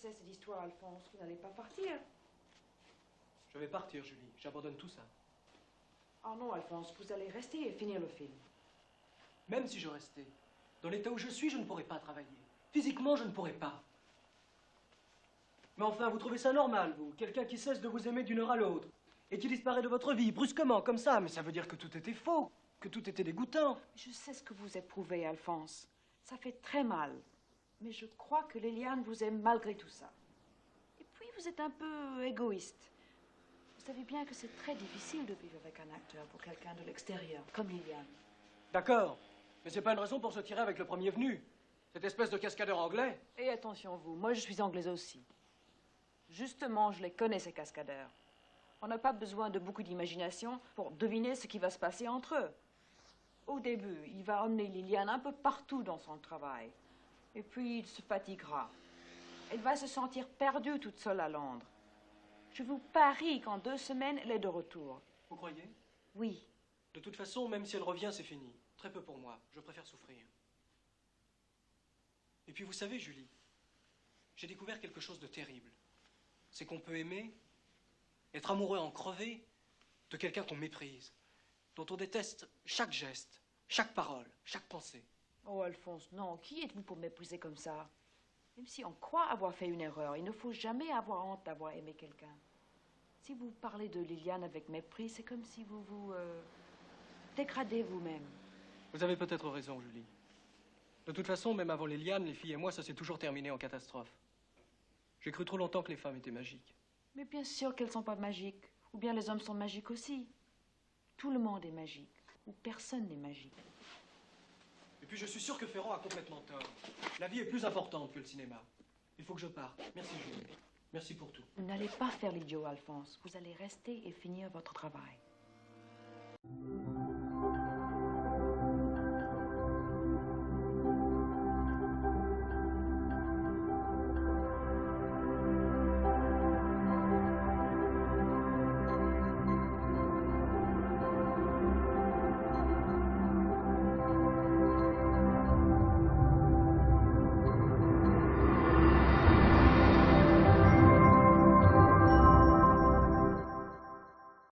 c'est cette histoire, Alphonse? Vous n'allez pas partir? Je vais partir, Julie. J'abandonne tout ça. Oh non, Alphonse, vous allez rester et finir le film. Même si je restais, dans l'état où je suis, je ne pourrais pas travailler. Physiquement, je ne pourrais pas. Mais enfin, vous trouvez ça normal, vous? Quelqu'un qui cesse de vous aimer d'une heure à l'autre et qui disparaît de votre vie, brusquement, comme ça. Mais ça veut dire que tout était faux, que tout était dégoûtant. Je sais ce que vous éprouvez, Alphonse. Ça fait très mal. Mais je crois que Liliane vous aime malgré tout ça. Et puis, vous êtes un peu égoïste. Vous savez bien que c'est très difficile de vivre avec un acteur pour quelqu'un de l'extérieur, comme Liliane. D'accord, mais c'est pas une raison pour se tirer avec le premier venu. Cette espèce de cascadeur anglais. Et attention, vous, moi je suis anglaise aussi. Justement, je les connais, ces cascadeurs. On n'a pas besoin de beaucoup d'imagination pour deviner ce qui va se passer entre eux. Au début, il va emmener Liliane un peu partout dans son travail. Et puis, il se fatiguera. Elle va se sentir perdue toute seule à Londres. Je vous parie qu'en 2 semaines, elle est de retour. Vous croyez? Oui. De toute façon, même si elle revient, c'est fini. Très peu pour moi. Je préfère souffrir. Et puis, vous savez, Julie, j'ai découvert quelque chose de terrible. C'est qu'on peut aimer, être amoureux en crever, de quelqu'un qu'on méprise, dont on déteste chaque geste, chaque parole, chaque pensée. Oh, Alphonse, non. Qui êtes-vous pour mépriser comme ça? Même si on croit avoir fait une erreur, il ne faut jamais avoir honte d'avoir aimé quelqu'un. Si vous parlez de Liliane avec mépris, c'est comme si vous vous dégradez vous-même. Vous avez peut-être raison, Julie. De toute façon, même avant Liliane, les filles et moi, ça s'est toujours terminé en catastrophe. J'ai cru trop longtemps que les femmes étaient magiques. Mais bien sûr qu'elles ne sont pas magiques. Ou bien les hommes sont magiques aussi. Tout le monde est magique. Ou personne n'est magique. Et puis je suis sûr que Ferrand a complètement tort. La vie est plus importante que le cinéma. Il faut que je parte. Merci, Julie. Merci pour tout. Vous n'allez pas faire l'idiot, Alphonse. Vous allez rester et finir votre travail.